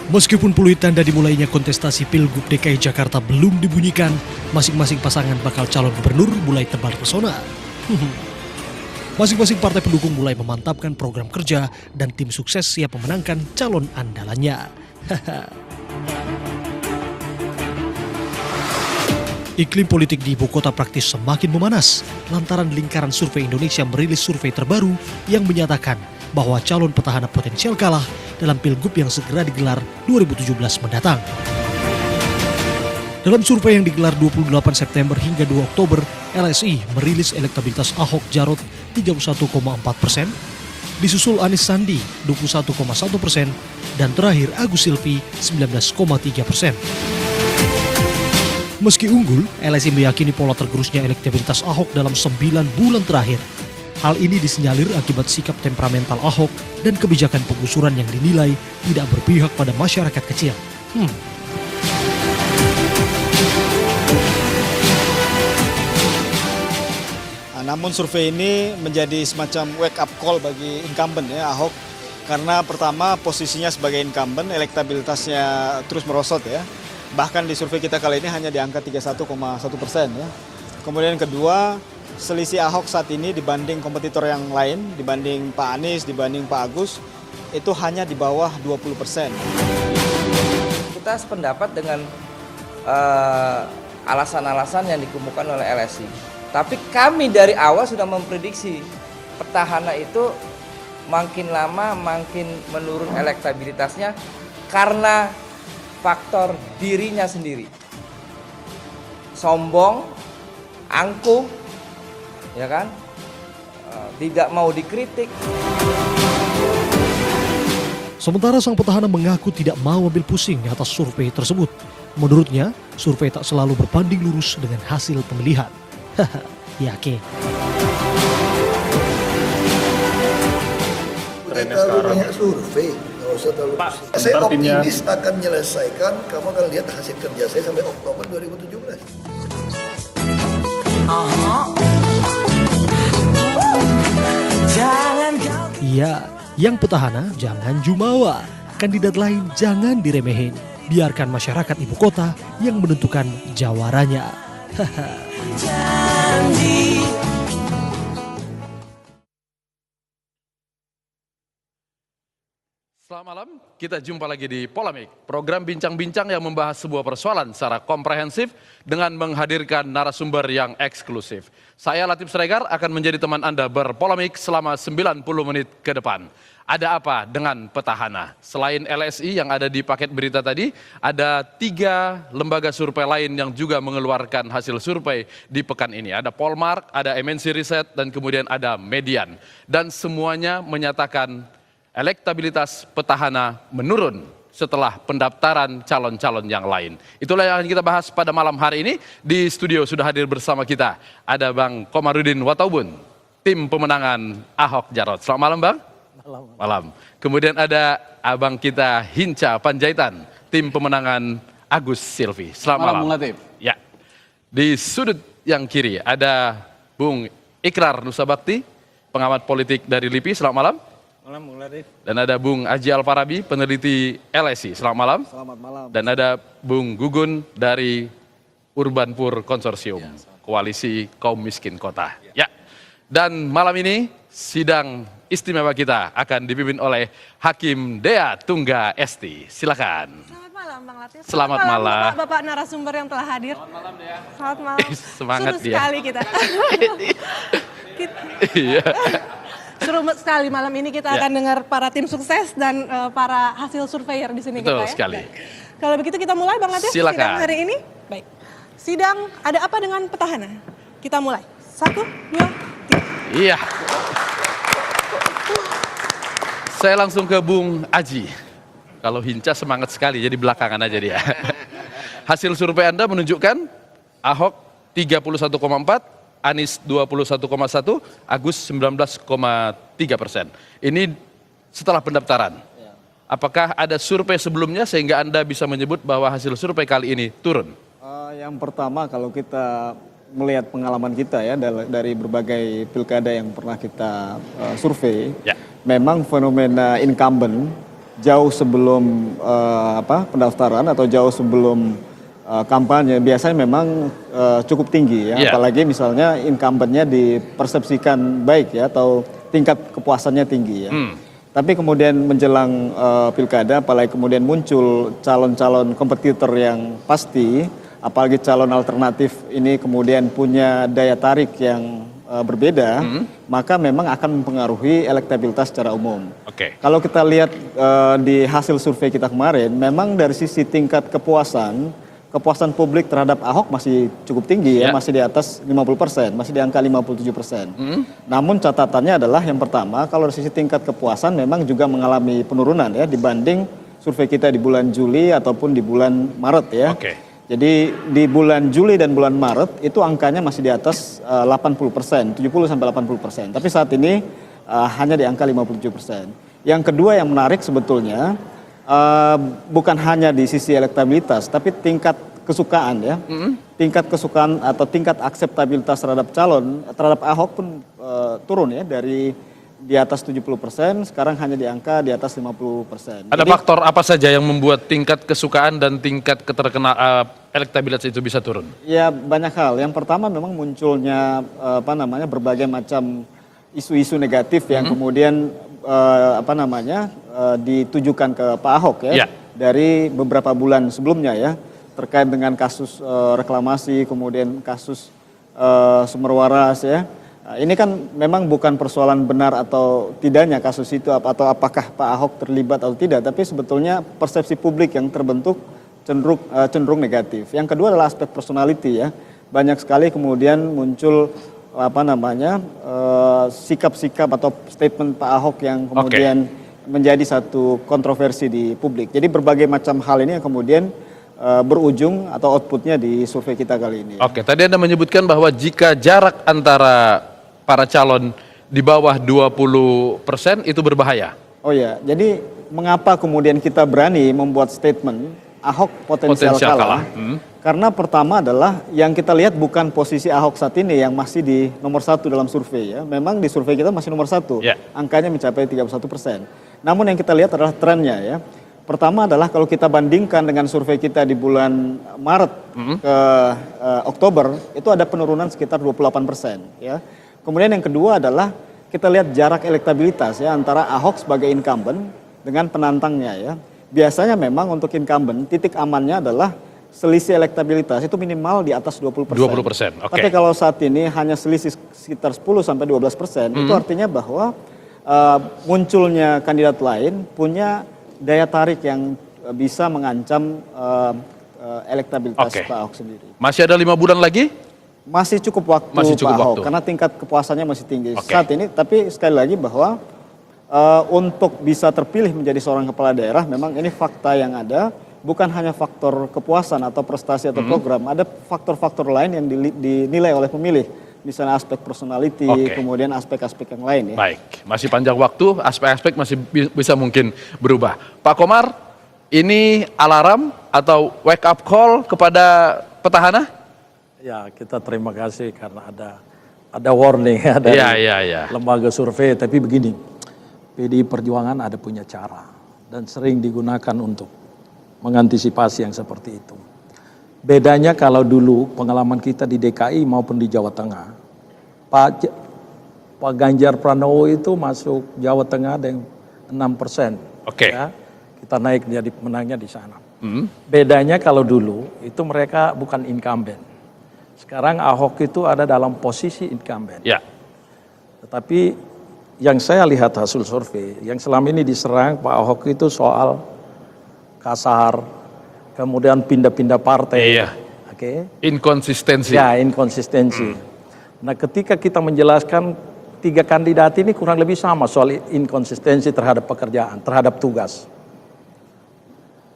Meskipun peluit tanda dimulainya kontestasi Pilgub DKI Jakarta belum dibunyikan, masing-masing pasangan bakal calon gubernur mulai tebar pesona. Masing-masing partai pendukung mulai memantapkan program kerja dan tim sukses siap memenangkan calon andalannya. Iklim politik di ibu kota praktis semakin memanas lantaran lingkaran survei Indonesia merilis survei terbaru yang menyatakan bahwa calon petahana potensial kalah dalam Pilgub yang segera digelar 2017 mendatang. Dalam survei yang digelar 28 September hingga 2 Oktober, LSI merilis elektabilitas Ahok Jarot 31,4%, disusul Anies Sandi 21,1%, dan terakhir Agus Silvi 19,3%. Meski unggul, LSI meyakini pola tergerusnya elektabilitas Ahok dalam 9 bulan terakhir. Hal ini disinyalir akibat sikap temperamental Ahok dan kebijakan penggusuran yang dinilai tidak berpihak pada masyarakat kecil. Namun survei ini menjadi semacam wake up call bagi incumbent ya Ahok. Karena pertama posisinya sebagai incumbent, elektabilitasnya terus merosot ya. Bahkan di survei kita kali ini hanya di angka 31,1% ya. Kemudian kedua, selisih Ahok saat ini dibanding kompetitor yang lain, dibanding Pak Anies, dibanding Pak Agus, itu hanya di bawah 20%. Kita sependapat dengan alasan-alasan yang dikemukakan oleh LSI. Tapi kami dari awal sudah memprediksi petahana itu makin lama makin menurun elektabilitasnya karena faktor dirinya sendiri. Sombong, angkuh, ya kan, tidak mau dikritik. Sementara sang petahana mengaku tidak mau ambil pusing atas survei tersebut. Menurutnya, survei tak selalu berbanding lurus dengan hasil pemilihan. Yakin. Terlalu banyak survei, nggak usah terlalu pusing. Saya optimis akan menyelesaikan, kamu akan lihat hasil kerja saya sampai Oktober 2017. Iya, yang petahana jangan jumawa. Kandidat lain jangan diremehin. Biarkan masyarakat ibu kota yang menentukan jawarannya. Selamat malam, kita jumpa lagi di Polemik, program bincang-bincang yang membahas sebuah persoalan secara komprehensif dengan menghadirkan narasumber yang eksklusif. Saya Latif Sregar akan menjadi teman Anda berpolemik selama 90 menit ke depan. Ada apa dengan petahana? Selain LSI yang ada di paket berita tadi, ada 3 lembaga survei lain yang juga mengeluarkan hasil survei di pekan ini. Ada Polmark, ada MNC Research, dan kemudian ada Median. Dan semuanya menyatakan elektabilitas petahana menurun setelah pendaftaran calon-calon yang lain. Itulah yang kita bahas pada malam hari ini. Di studio sudah hadir bersama kita ada Bang Komarudin Wataubun, tim pemenangan Ahok Jarot. Selamat malam Bang. Malam. Kemudian ada abang kita Hinca Panjaitan, tim pemenangan Agus Silvi. Selamat malam. Bung Latif. Ya. Di sudut yang kiri ada Bung Ikrar Nusabakti, pengamat politik dari LIPI. Selamat malam. Malam, Bung Latif. Dan ada Bung Aji Alfarabi, peneliti LSI. Selamat malam. Selamat malam. Dan ada Bung Gugun dari Urbanpur Konsorsium, Koalisi Kaum Miskin Kota. Ya. Dan malam ini sidang istimewa kita akan dipimpin oleh Hakim Dea Tungga Esti. Silakan. Selamat malam Bang Latif. Selamat malam. Bapak narasumber yang telah hadir. Selamat malam Dea. Selamat malam. Semangat Seru dia. sekali kita. Iya. Seru sekali malam ini kita akan dengar para tim sukses dan para hasil surveyor di sini Betul kita ya. sekali. Kalau begitu kita mulai Bang Latif. Silakan. Sidang hari ini. Baik. Sidang ada apa dengan petahana? Kita mulai. 1, 2, 3. Iya. Saya langsung ke Bung Aji. Kalau Hinca semangat sekali, jadi belakangan aja dia. Hasil survei Anda menunjukkan Ahok 31,4, Anies 21,1, Agus 19,3%. Ini setelah pendaftaran. Apakah ada survei sebelumnya sehingga Anda bisa menyebut bahwa hasil survei kali ini turun? Yang pertama kalau kita melihat pengalaman kita ya dari berbagai pilkada yang pernah kita survei, memang fenomena incumbent jauh sebelum pendaftaran atau jauh sebelum kampanye biasanya memang cukup tinggi ya, apalagi misalnya incumbent-nya dipersepsikan baik ya atau tingkat kepuasannya tinggi ya. Tapi kemudian menjelang pilkada, apalagi kemudian muncul calon-calon kompetitor yang pasti, apalagi calon alternatif ini kemudian punya daya tarik yang berbeda, maka memang akan mempengaruhi elektabilitas secara umum. Kalau kita lihat di hasil survei kita kemarin, memang dari sisi tingkat kepuasan publik terhadap Ahok masih cukup tinggi ya, masih di atas 50%, masih di angka 57%. Namun catatannya adalah yang pertama, kalau dari sisi tingkat kepuasan memang juga mengalami penurunan ya dibanding survei kita di bulan Juli ataupun di bulan Maret ya. Jadi di bulan Juli dan bulan Maret itu angkanya masih di atas 80%, 70 sampai 80%. Tapi saat ini hanya di angka 57%. Yang kedua yang menarik sebetulnya bukan hanya di sisi elektabilitas, tapi tingkat kesukaan ya, tingkat kesukaan atau tingkat akseptabilitas terhadap Ahok pun turun ya dari di atas 70%, sekarang hanya di angka di atas 50%. Ada faktor apa saja yang membuat tingkat kesukaan dan tingkat elektabilitas itu bisa turun? Ya banyak hal. Yang pertama memang munculnya berbagai macam isu-isu negatif yang kemudian ditujukan ke Pak Ahok ya, dari beberapa bulan sebelumnya ya, terkait dengan kasus reklamasi, kemudian kasus sumber waras ya. Ini kan memang bukan persoalan benar atau tidaknya kasus itu atau apakah Pak Ahok terlibat atau tidak, tapi sebetulnya persepsi publik yang terbentuk cenderung negatif. Yang kedua adalah aspek personality ya. Banyak sekali kemudian muncul sikap-sikap atau statement Pak Ahok yang kemudian menjadi satu kontroversi di publik. Jadi berbagai macam hal ini yang kemudian berujung atau outputnya di survei kita kali ini. Tadi Anda menyebutkan bahwa jika jarak antara para calon di bawah 20% itu berbahaya. Oh ya, jadi mengapa kemudian kita berani membuat statement Ahok potensial kalah? Karena pertama adalah yang kita lihat bukan posisi Ahok saat ini yang masih di nomor 1 dalam survei ya. Memang di survei kita masih nomor 1, angkanya mencapai 31%. Namun yang kita lihat adalah trennya ya. Pertama adalah kalau kita bandingkan dengan survei kita di bulan Maret ke Oktober, itu ada penurunan sekitar 28% ya. Kemudian yang kedua adalah kita lihat jarak elektabilitas ya antara Ahok sebagai incumbent dengan penantangnya ya. Biasanya memang untuk incumbent titik amannya adalah selisih elektabilitas itu minimal di atas 20%. Tapi kalau saat ini hanya selisih sekitar 10 sampai 12%, itu artinya bahwa munculnya kandidat lain punya daya tarik yang bisa mengancam elektabilitas Pak Ahok sendiri. Masih ada 5 bulan lagi? Masih cukup waktu Pak Ahok, karena tingkat kepuasannya masih tinggi saat ini. Tapi sekali lagi bahwa untuk bisa terpilih menjadi seorang kepala daerah, memang ini fakta yang ada, bukan hanya faktor kepuasan atau prestasi atau program, ada faktor-faktor lain yang dinilai oleh pemilih. Misalnya aspek personality, kemudian aspek-aspek yang lain ya. Baik, masih panjang waktu, aspek-aspek masih bisa mungkin berubah. Pak Komar, ini alarm atau wake up call kepada petahana? Ya, kita terima kasih karena ada warning ya dari lembaga survei. Tapi begini, PDI Perjuangan ada punya cara dan sering digunakan untuk mengantisipasi yang seperti itu. Bedanya kalau dulu pengalaman kita di DKI maupun di Jawa Tengah, Pak Ganjar Pranowo itu masuk Jawa Tengah dengan 6%. Ya, kita naik jadi menangnya di sana. Bedanya kalau dulu itu mereka bukan incumbent. Sekarang Ahok itu ada dalam posisi incumbent. Tetapi yang saya lihat hasil survei, yang selama ini diserang Pak Ahok itu soal kasar, kemudian pindah-pindah partai. Inkonsistensi. Ya, inkonsistensi. Nah, ketika kita menjelaskan 3 kandidat ini kurang lebih sama soal inkonsistensi terhadap pekerjaan, terhadap tugas.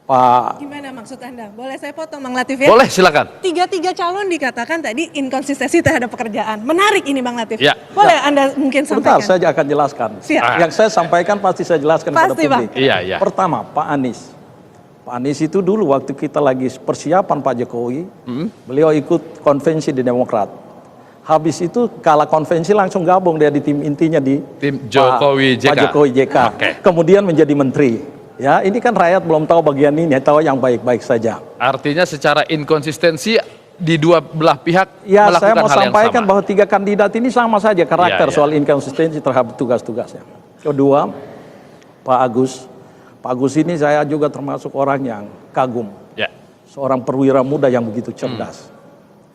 Pak. Gimana maksud Anda? Boleh saya potong Bang Latif ya? Boleh, silakan. 3 calon dikatakan tadi inkonsistensi terhadap pekerjaan. Menarik ini Bang Latif. Boleh Anda mungkin sampaikan? Sebentar, saya akan jelaskan. Yang saya sampaikan pasti saya jelaskan kepada publik. Pertama, Pak Anies. Pak Anies itu dulu waktu kita lagi persiapan Pak Jokowi, beliau ikut konvensi di Demokrat. Habis itu kalah konvensi langsung gabung dia di tim intinya di tim Jokowi JK. Pak Jokowi JK. Kemudian menjadi menteri. Ya, ini kan rakyat belum tahu bagian ini, tahu yang baik-baik saja. Artinya secara inkonsistensi di dua belah pihak Ya, melakukan saya mau hal yang sampaikan sama. bahwa 3 kandidat ini sama saja karakter Ya, ya. soal inkonsistensi terhadap tugas-tugasnya. Kedua, Pak Agus. Pak Agus ini saya juga termasuk orang yang kagum. Ya. Seorang perwira muda yang begitu cerdas.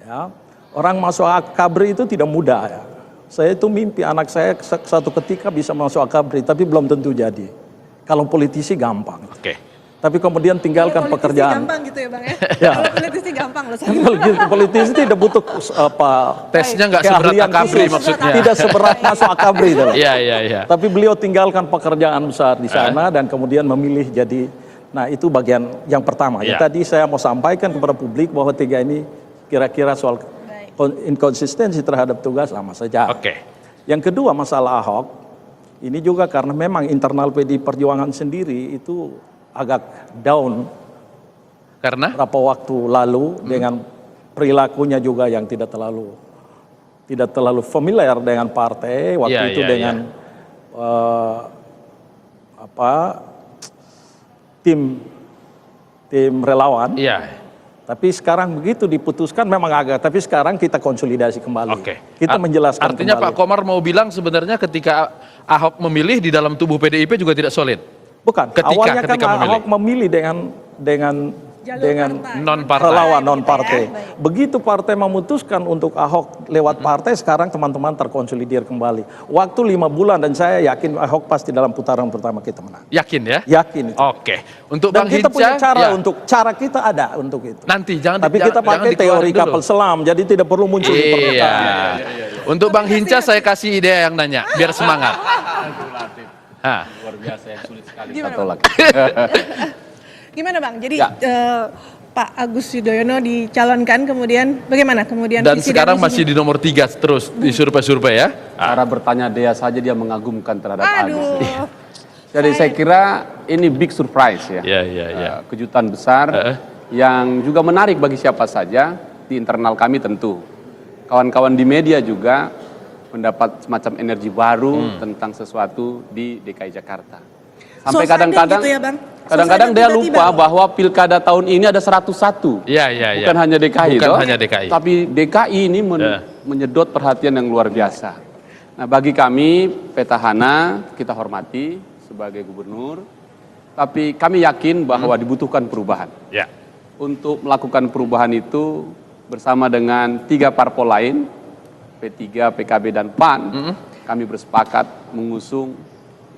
Ya. Orang masuk akabri itu tidak mudah ya. Saya itu mimpi anak saya satu ketika bisa masuk akabri, tapi belum tentu jadi. Kalau politisi gampang. Oke. Tapi kemudian tinggalkan Kalau politisi pekerjaan. gampang gitu ya Bang ya. Ya. Kalau politisi gampang loh. Politisi tidak butuh apa Tesnya nggak seberat keahlian akabri khusus. maksudnya. Tidak seberat masuk akabri. Iya, iya, iya. Tapi beliau tinggalkan pekerjaan besar di sana dan kemudian memilih jadi. Nah, itu bagian yang pertama. Ya. Tadi saya mau sampaikan kepada publik bahwa 3 ini kira-kira soal inkonsistensi terhadap tugas sama saja. Oke. Yang kedua, masalah Ahok ini juga karena memang internal PDI Perjuangan sendiri itu agak down Karena beberapa waktu lalu dengan perilakunya juga yang tidak terlalu familiar dengan partai waktu Ya, itu ya, dengan tim relawan. iya. Tapi sekarang begitu diputuskan memang agak, tapi sekarang kita konsolidasi kembali. Oke. Kita menjelaskan Artinya kembali. Pak Komar mau bilang sebenarnya ketika Ahok memilih di dalam tubuh PDIP juga tidak solid. Bukan, Ketika awalnya kan memilih. Ahok memilih dengan non-partai. relawan non-partai. Gitu ya. Begitu partai memutuskan untuk Ahok lewat partai, sekarang teman-teman terkonsolidir kembali. Waktu 5 bulan dan saya yakin Ahok pasti dalam putaran pertama kita menang. Yakin ya? Yakin itu. Oke. Untuk Dan Bang kita Hinca, punya cara ya. cara kita ada untuk itu. Nanti jangan Tapi kita pakai teori kapal selam, jadi tidak perlu muncul di permukaan. Untuk Bang Hinca saya kasih ide yang nanya, biar semangat. Luar biasa yang sulit sekali. Gimana, Satu Bang? lagi. Gimana Bang? Jadi Ya. Pak Agus Yudhoyono dicalonkan kemudian bagaimana kemudian Dan visi sekarang misinya? masih di nomor 3 terus di survei-survei ya. Cara bertanya dia saja dia mengagumkan terhadap Agus. Aduh. Jadi saya kira ini big surprise ya. Iya, iya, iya. Kejutan besar yang juga menarik bagi siapa saja di internal kami tentu. Kawan-kawan di media juga mendapat semacam energi baru tentang sesuatu di DKI Jakarta. Sampai Suasana kadang-kadang gitu ya, Bang? kadang-kadang Suasana dia tiba-tiba lupa loh. bahwa pilkada tahun ini ada 101. Iya, iya, iya. Bukan hanya DKI Bukan toh, hanya DKI. tapi DKI ini menyedot perhatian yang luar biasa. Nah, bagi kami petahana kita hormati sebagai gubernur, tapi kami yakin bahwa dibutuhkan perubahan. Ya. Untuk melakukan perubahan itu bersama dengan 3 parpol lain, P3, PKB dan PAN, kami bersepakat mengusung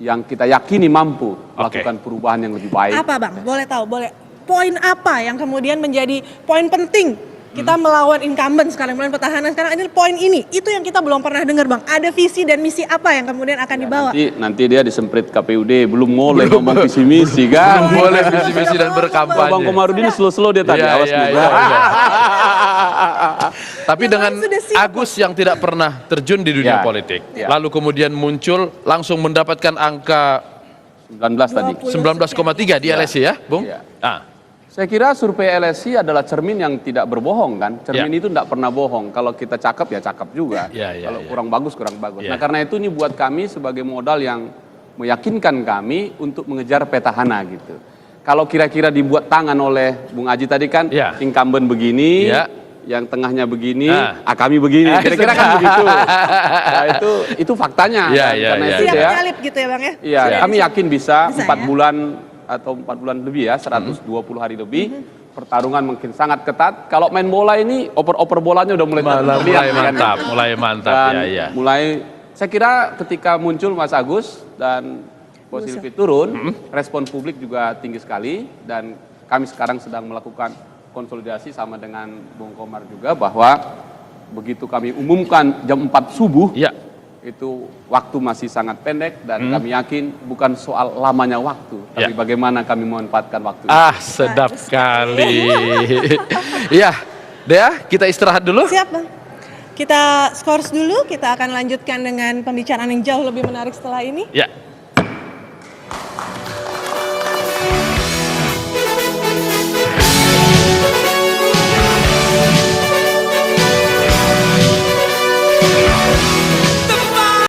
yang kita yakini mampu melakukan perubahan yang lebih baik. Apa Bang? Boleh tahu, boleh. Poin apa yang kemudian menjadi poin penting kita melawan incumbent sekarang, melawan petahana sekarang, ini poin ini. Itu yang kita belum pernah dengar Bang. Ada visi dan misi apa yang kemudian akan dibawa? Nanti dia disemprit KPUD, belum boleh ngomong visi misi kan. Boleh visi-visi dan berkampanye. Bang Komarudin slow-slow dia tadi, Iya, awas iya, nih. iya, iya. Tapi Ya, dengan sudah siap, Agus yang tidak pernah terjun di dunia Ya, politik, ya. lalu kemudian muncul langsung mendapatkan angka 19 tadi. 19,3 di LSI ya, Bung? Ya. Ah, Saya kira survei LSI adalah cermin yang tidak berbohong kan. Cermin itu tidak pernah bohong. Kalau kita cakep ya cakep juga. Ya, ya, Kalau ya. kurang bagus kurang bagus. Ya. Nah karena itu ini buat kami sebagai modal yang meyakinkan kami untuk mengejar petahana gitu. Kalau kira-kira dibuat tangan oleh Bung Aji tadi kan, Ya. incumbent begini, Ya. yang tengahnya begini, Ah. kami begini. Kira-kira kan begitu. Nah itu faktanya. Ya, kan. ya, Karena ya, itu Siap ya. nyalip gitu ya Bang ya? Iya, Siap. kami yakin bisa Bisa 4 ya? bulan atau 4 bulan lebih ya, 120 hari lebih. Pertarungan mungkin sangat ketat. Kalau main bola ini, oper-oper bolanya udah mulai terlihat. mulai kan? mantap, mulai mantap. Dan Ya, ya. mulai, saya kira ketika muncul Mas Agus dan Bos Silvi turun, respon publik juga tinggi sekali. Dan kami sekarang sedang melakukan konsolidasi sama dengan Bung Komar juga bahwa begitu kami umumkan jam 4 subuh, Ya. itu waktu masih sangat pendek dan kami yakin bukan soal lamanya waktu, tapi Ya. bagaimana kami memanfaatkan waktu itu. Ah, sedap sekali. Iya, Dea, kita istirahat dulu. Siap Bang. Kita skors dulu, kita akan lanjutkan dengan pembicaraan yang jauh lebih menarik setelah ini. Ya.